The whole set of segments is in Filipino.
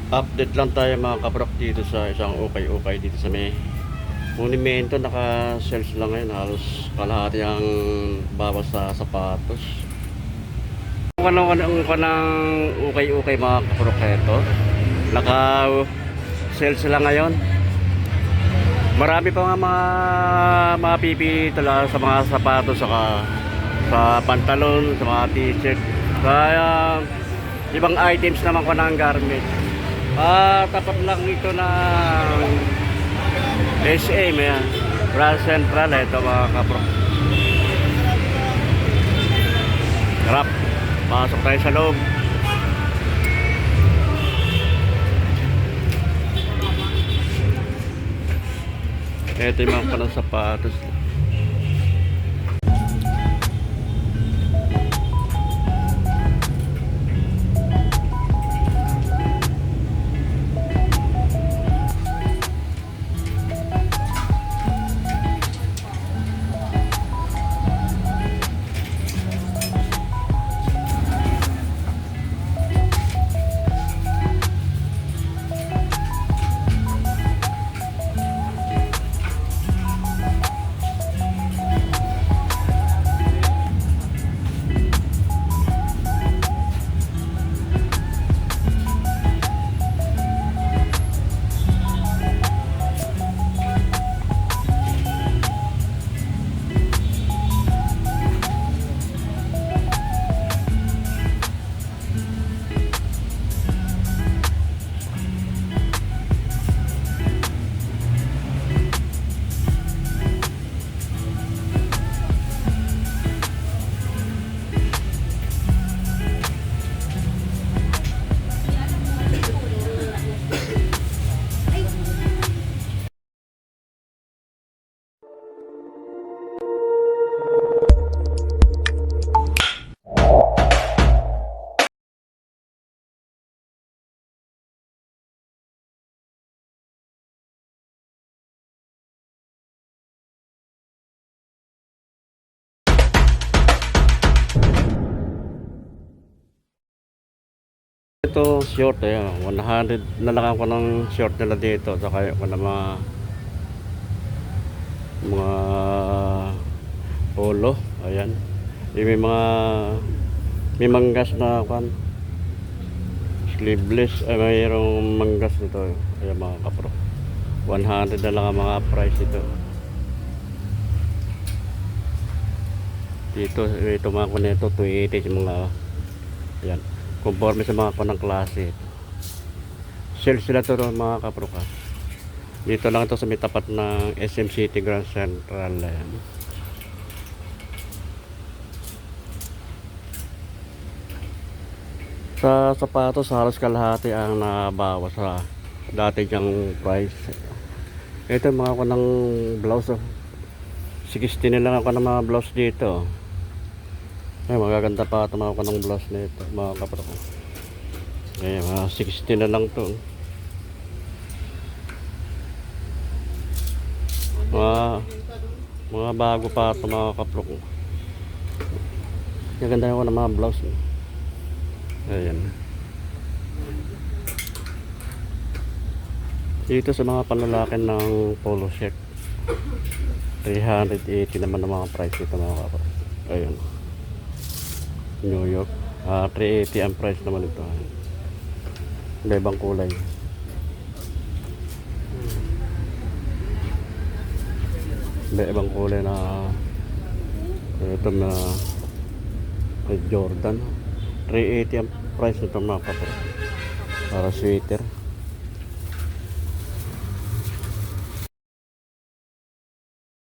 Update lang tayo mga kabrok dito sa isang ukay-ukay dito sa may monumento. Naka-sales lang ngayon, halos kalahati ang bawas sa sapatos. Ang kanang ukay-ukay mga kabrok, ito naka-sales lang ngayon. Marami pa nga mga mapipili talaga sa mga sapatos, saka sa pantalon, sa mga t-shirt, kaya ibang items naman ko ng garment. Tapat lang ito ng SM, yan. Grand Central, ito mga kapro. Harap, pasok tayo sa loob. Ito yung mga panang sapatos. Ito short, 100 na lang ako ng short nila dito, saka ako na mga polo. Ayan, may manggas na kan sleeveless, mayroong manggas dito. Ayan mga kapro, 100 na lang ang mga price ito dito. Ito mga kunito 280 yung mga yan, conforme sa mga kunang klase. Sales sila to mga kapro ka. Dito lang ito sa may tapat ng SM City Grand Central. Ayan. Sa sapatos halos kalahati ang nabawas sa dati diyang price. Ito mga kunang blouse, 60 na lang ako ng mga blouse dito. Ay, magaganda pa ito mga kunang blouse na ito mga kapro ko. Ay, mga 60 na lang to. Mga bago pa ito mga kapro ko. Magaganda ako ng mga blouse. Ayan. Dito sa mga panlalaki ng polo shirt, 380 naman ang mga price dito mga kapro. Ayan, New York, 380 ang price naman ito. May ibang kulay. May ibang kulay na ito na Jordan. 380 ang price nito mga kapro, para sweater.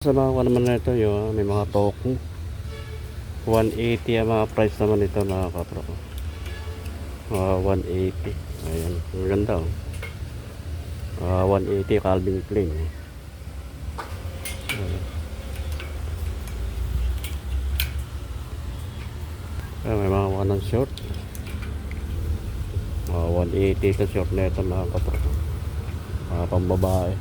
Sa mga naman na ito may mga toku, 180 ang mga price naman ito mga kapro. 180. Ayan, ang ganda 180 Calvin Klein. May mga wanang short, 180 sa short na ito mga kapro, mga pambabae.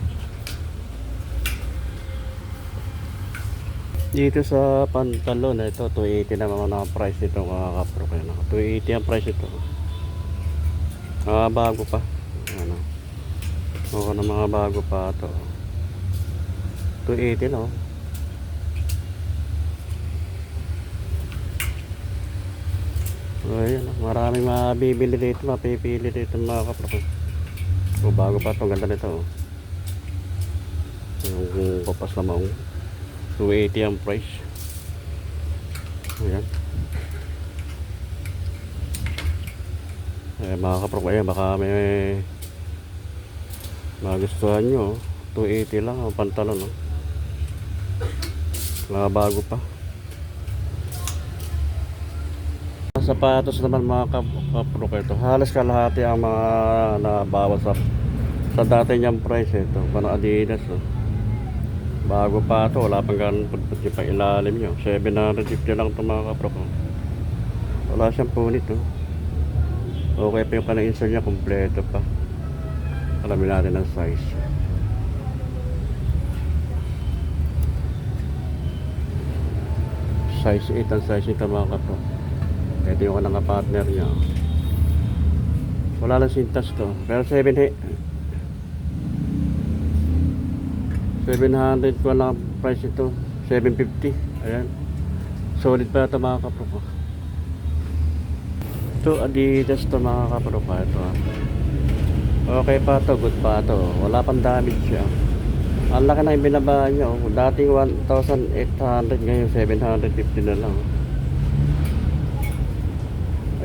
Dito sa pantalon ito 280 naman ang price nito mga kapro. 280 ang price ito, bago pa. Oo, ng mga bago pa to. 280 no. Ayan, maraming mabibili dito, mapipili dito mga kapro. So, bago pa to, ganda nito. Yung kapas na maong 280 ang price. Ayan. Ayan mga kapro, ayan, baka may magustuhan nyo. 280 lang ang pantalon, no? Mga bago pa. Sapatos naman mga kapro, ito halos kalahati ang mga nabawas sa dati niyang price. Ito parang Adidas, no? Bago pa ito, wala pang ganun pagpag yung pang ilalim nyo. 750 lang ito mga kapro ko. Wala siyang punit, no? Okay pa yung kanang insert niya, kompleto pa. Alamin natin ang size. Size 8 ang size nito mga kapro. Ito yung kanang partner niya. Wala lang sintas to. Pero 700 ko lang price ito. 750. Ayan. Solid pa ito mga kapro ko. Ito Adidas to mga kapro ko. Ito. Okay pa ito. Good pa ito. Wala pang damage siya. Ang laki na yung binabaan niya. Dating 1,800. Ngayon 750 na lang.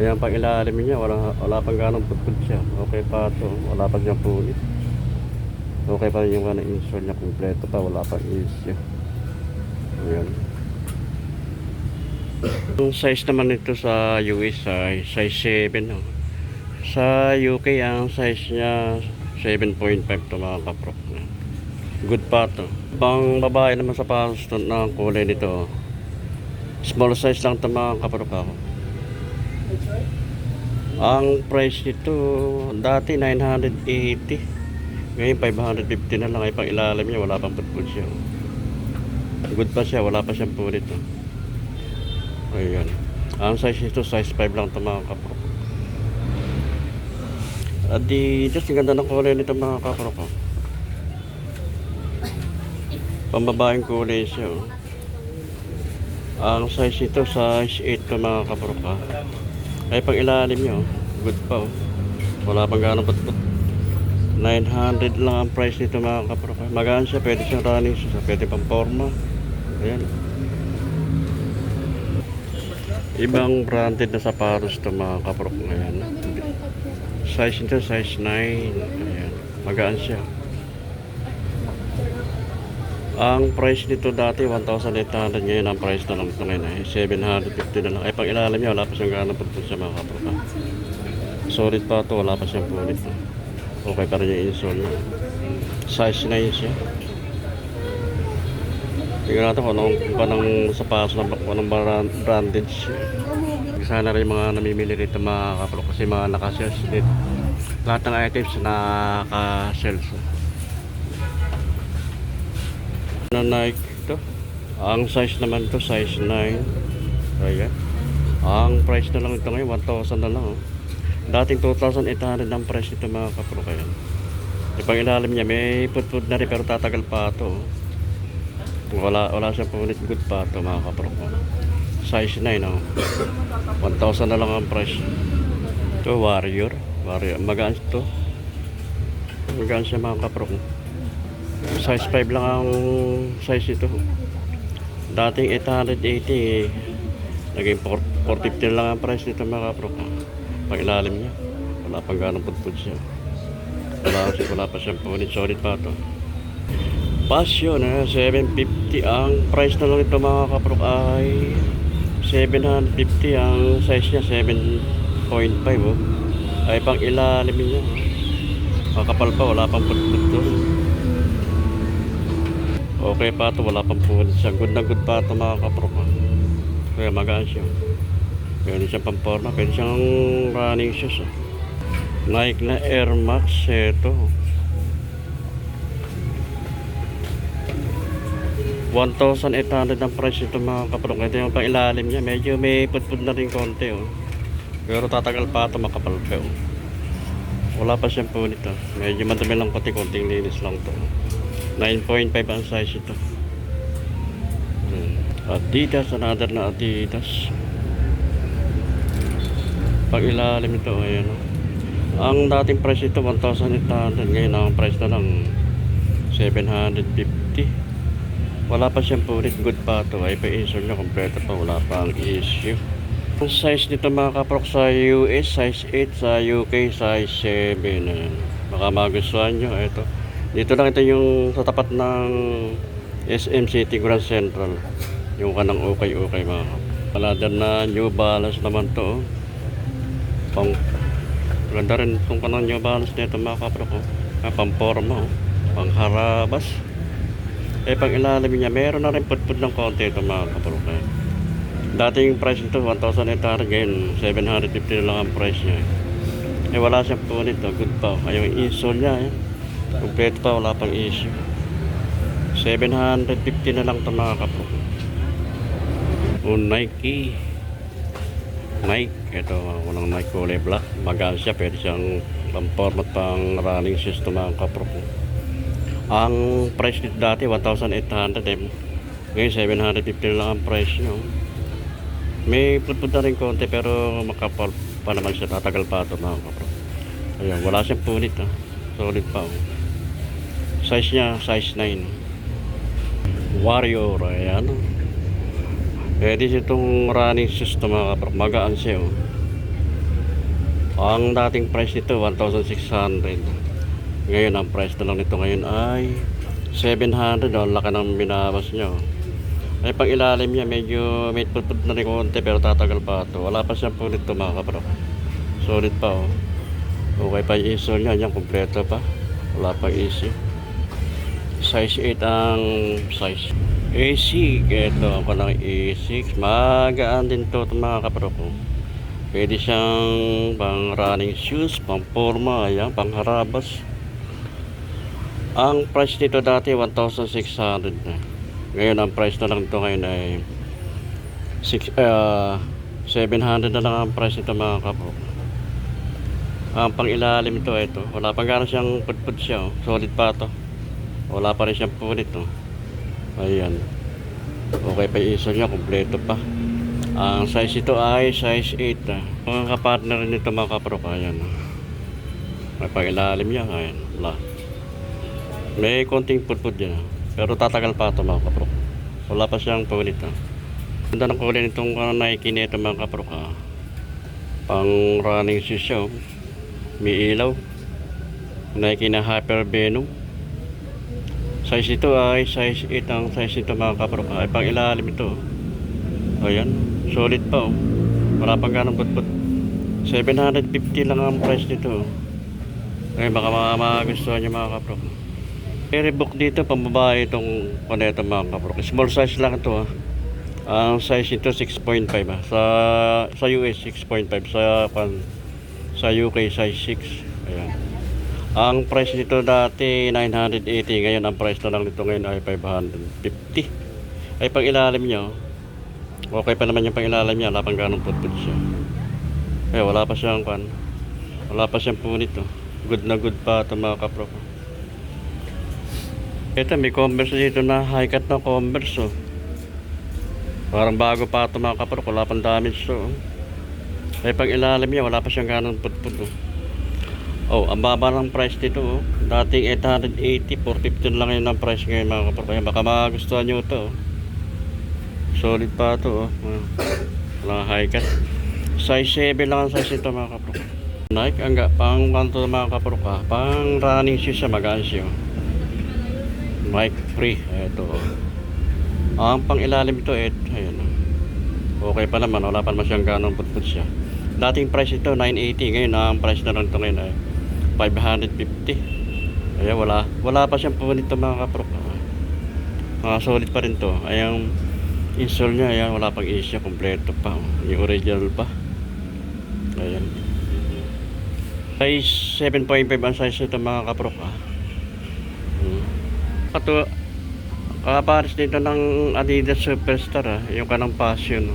Ayan pang ilalim niya, wala pang ganong putput siya. Okay pa ito, wala pa siyang punit. Okay pa rin yung kanang insole niya, kompleto pa, wala pang issue. Ayan. Yung size naman ito sa US ay size 7, no? Sa UK ang size niya 7.5 to mga kapro. Good pa ito. Pang babae naman sa pasos ng kulay nito, small size lang ito mga kapro ako. Ang price nito dati 980, ngayon 550 na lang. Ay pang ilalim niya, wala pang putput siya. Good pa siya, wala pa siyang punit, no? Ayan. Ang size nito size 5 lang ito mga kapro. At just ang ganda ng kulay nito mga kapro ko. Pambabaeng kulay siya, oh. Ang size nito size 8 ito mga kapro ko. Ay pang ilalim nyo, good pa, oh. Wala pang ganong putput. 900 lang ang price nito mga kapro. Magaan siya, pwede siyang running siya, pwede pang forma. Ayan. Ibang branded na sapatos ito mga kapro. Ayan. Size nito size 9. Ayan. Magaan siya. Ang price nito dati 1,800, ngayon ang price na lang ito ngayon ay 750 na lang. Ay pang ilalim niya, wala pa siyang ganang putput siya mga kapro. Solid pa ito, wala pa siyang punit. Okay pa rin yung insole niya. Size 9 siya. Tingnan natin kung anong sapatos na anong branded siya. Sana rin mga namimili rito mga kapro, kasi mga naka-sales dito. Lahat ng items naka-sales. Na Nike ito. Ang size naman ito size 9. Ayan. Ang price na lang ito ngayon 1,000 na lang, oh. Dating 2,800 ang price nito mga kapro. Kaya ipang ilalim niya may putput na rin, pero tatagal pa ito, oh. Wala siyang punit, good pa ito mga kapro. Size 9, oh. 1,000 na lang ang price. Ito Warrior. Magaan ito. Magaan siya mga kapro. Size 5 lang ang size ito. Dating 880, naging 450 lang ang price nito mga kapro. Pag ilalim niya, wala pang ganong putput siya. Wala pa siyang punit. Solid pa ito. Passion, 750 ang price na lang ito mga kapro. Ay 750 ang size niya, 7.5, oh. Ay pang ilalim niya, makapal pa, wala pang putput to. Okay pa ito, wala pang punit siya. Good na good pa ito mga kapro. Kaya magaan siya. Pwede siyang pamporma, pwede siyang running shoes, oh. Nike na Air Max ito. 1,800 ang price ito mga kapro. Ito yung pang ilalim niya, medyo may putput na rin konti, oh. Pero tatagal pa ito, makapal pa, oh. Wala pa siyang punit ah. Medyo madumi lang pati, konting linis lang to. 9.5 ang size ito. Adidas, another na Adidas. Pag ilalim ito, ayan oh. Ang dating price ito 1,800, ngayon ang price na lang 750. Wala pa siyang punit, good pa ito. Ay pa-insole niya, kompleto pa, wala pa ang issue. Ang size nito mga kaprok sa US, size 8, sa UK, size 7. Ayan. Baka magustuhan nyo, ito. Dito lang ito yung sa tapat ng SM City Grand Central. Yung kanang okay mga kaprok. Paladan na New Balance naman to. Pang ganda rin itong kanang New Balance nito mga kaprok. Pamporma, pangharabas. Pag ilalim niya, meron na rin putput ng konti ito mga kaprok. Dating price nito 1,800, ngayon 750 na lang ang price niya. Wala siyang punit, good pa. Yung insole niya, kompleto pa, wala pang issue. 750 na lang ito mga kaprok. Nike, ito walang Nike kulay black, magaan siya, pwede siyang pang-format pang running shoes ito mga kaprok. Ang price nito dati 1,800, ngayon 750 na lang ang price niya. May putput na rin konti, pero makapal pa naman siya, tatagal pa ito mga kaprok. Ayan, wala siyang punit solid pa size niya, size 9. Warrior, ayan. Pwede itong running shoes ito mga kaprok, magaan siya Ang dating price nito 1,600, ngayon ang price na lang nito ngayon ay 700. Ang laki ng binawas niya pag ilalim niya, medyo may putput na rin konti, pero tatagal pa ito. Wala pa siyang punit ito mga kaprok, solid pa okay pa yung insole niya, yan kompleto pa, wala pa issue. Size 8 ang size. A6, ito ako ng A6, magaan din to mga kaprok. Pwede siyang pang running shoes, pang forma, ayan, pang harabas. Ang price nito dati 1,600 na. Ngayon ang price na lang ito ngayon ay 700 na lang ang price nito mga kaprok. Ang pang ilalim ito, wala pang gano'n siyang putput siya solid pa ito, wala pa rin siyang punit ayan, okay pa yung insole niya, kompleto pa. Ang size ito ay size 8 mga kapartner nito mga kaprok. Ayan, may pang ilalim niya, ayan, wala, may konting putput dyan pero tatagal pa ito mga kaprok, wala pa siyang punit Ganda ng kulay nitong Nike nito mga kaprok pang running shoes siya may ilaw, Nike na Hyper Venom. Size ito ay size 8 ang size ito mga kaprok. Pang ilalim ito, ayan, solid pa wala pang ganong putput. 750 lang ang price nito baka magustuhan niyo mga kaprok. Reebok dito, pambabae itong kuneto mga kaprok. Small size lang ito Ang size ito 6.5 sa US 6.5, sa UK size 6. Ayan. Ang price nito dati 980, ngayon ang price na lang nito ngayon ay 550. Pag ilalim nyo, okay pa naman yung pang ilalim niya, wala pang ganong putput siya. Wala pa siyang wala pa siyang punit good na good pa ito mga kaprok. Ito may Converse dito na high cut na Converse parang bago pa ito mga kaprok, wala pang damage pag ilalim niya, wala pa siyang ganong putput ang baba ng price dito dating 880, 415 lang yun ang price ngayon mga kaprok. Baka magustuhan nyo ito solid pa ito wala high cut. Size 7 lang ang size ito mga kaprok. Nike, pang kanto mga kaprok pang running shoes siya, magaan siya Nike Free. Ito ang pang ilalim ito ayan, okay pa naman, wala pa naman siyang ganong putput siya. Dating price ito 980, ngayon ang price na lang ito ngayon ay 550. Ayan, wala pa siyang punit ito mga kaprok. Solid pa rin to. Ayan, insole nya, ayan, wala pang issue, kompleto pa yung original pa. Ayan, size 7.5 ang size ito mga kaprok kapares dito ng Adidas Superstar yung kanang passion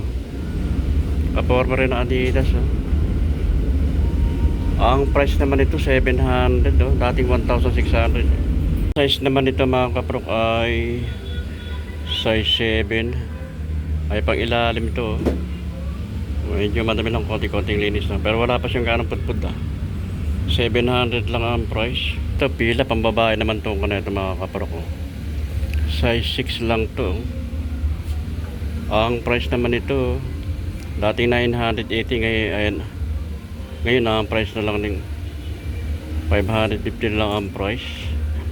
kaporma rin ng Adidas Ang price naman ito 700, oh. Dating 1,600. Size naman ito mga kaprok ay size 7. Ay pang ilalim ito, oh. Medyo madami lang konti-konting linis na. Pero wala pa siyang ganong pudpud, ah. 700 lang ang price. Ito pila pang babae naman itong kanito mga kaprok, oh. Size 6 lang to. Ang price naman ito dating 980, ngayon ang price na lang ng 550 lang ang price.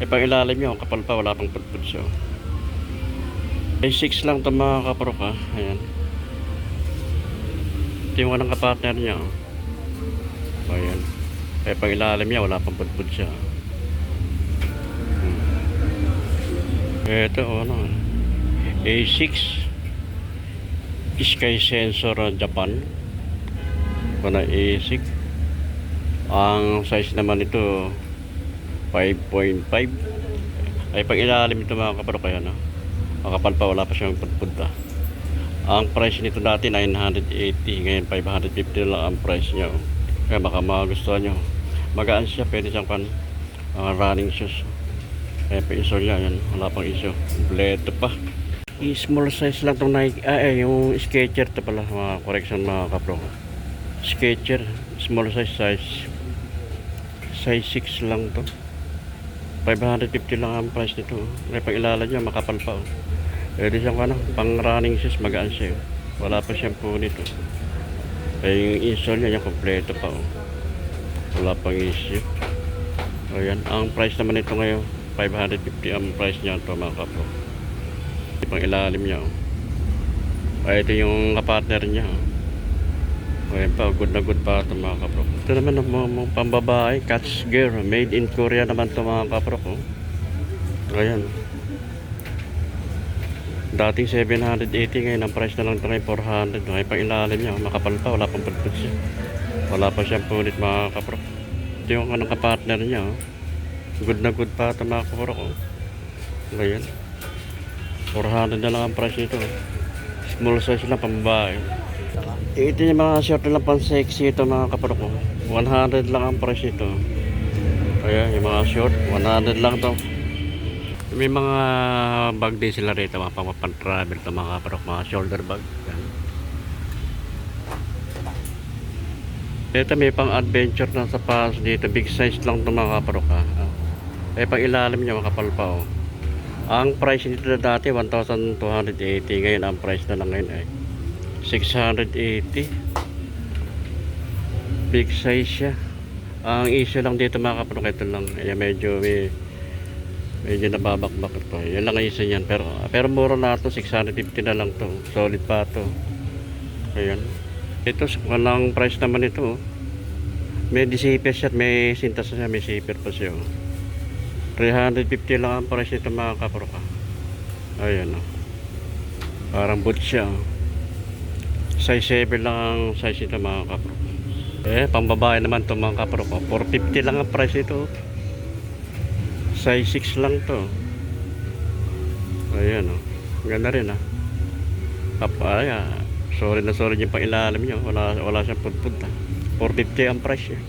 Pang ilalim yun, kapal pa, wala pang pudpud siya. Size 6 lang to mga kaprok, ha. Ayan, ito yung walang kapartner niya, oh. Ayan, pang ilalim niya, wala pang pudpud siya. Ito, ano, A6 Sky Sensor Japan. Kuna A6. Ang size naman ito 5.5. Ay pang ilalim ito mga kaparok, kaya no, makapal pa, wala pa siyang pudpud, ah. Ang price nito dati 980, ngayon 550 lang ang price niya, oh. Kaya baka magustuhan nyo, magaan siya, pwede siyang running shoes. Kaya pa iso niya, yan, wala pang iso, kompleto pa. Small size lang itong Nike, yung Skechers to pala, mga correction mga kapro. Skechers, small size 6 lang to. 550 lang ang price nito. Kaya pag ilalan niya, makapal pa, oh. Pwede siyang pang running shoes, magaan siya, oh. Wala pa siyang punit, oh. Kaya yung insole niya, yung kompleto pa, oh. Wala pang issue. O yan, ang price naman ito ngayon 550 ang price niya ito mga kapro. Pang ilalim niya, oh. Ay ito yung kapartner niya, oh. Ayan pa, good na good pa ito mga kapro. Ito naman ang pambabae, Catch Gear, made in Korea naman ito mga kapro, oh. Ayan, dating 780, ngayon ang price na lang ito ngayon 400. Ay pang ilalim niya, makapal pa, wala pang pudpud siya, wala pa siyang punit mga kapro. Ito yung kapartner niya, oh. Good na good pa ito mga kapro, oh. Ayan, 400 na lang ang price nito, oh. Small size lang, pambabae. Ito yung mga short na lang pang sexy ito mga kapro ko. 100 lang ang price nito. Ayan, yung mga short 100 lang to. May mga bag din sila rito, mga pang travel to mga kapro, mga shoulder bag. Ayan. Ito may pang adventure na sapatos dito, big size lang to mga kapro ka. Pang ilalim niya makapal pa, oh. Ang price nito na dati 1,280, ngayon ang price na lang ngayon ay 680. Big size siya. Ang issue lang dito mga kapro, ito lang, ayan, medyo nababakbak ito. Yan lang ang issue niyan, pero mura na ito, 650 na lang to, solid pa to. Ayan, ito walang price naman ito, oh. May zipper siya, may sintas siya, may zipper pa siya, oh. 350 lang ang price nito mga kapro ka. Ayan, oh. Parang boot siya, oh. Size 7 lang ang size nito mga kapro. Pambabae naman to mga kapro ko, 450 lang ang price nito. Size 6 lang to. Ayan, oh. Ganda rin, ah. Sorry yung pang ilalim niya, wala siyang pudpud, ah. 450 ang price, eh.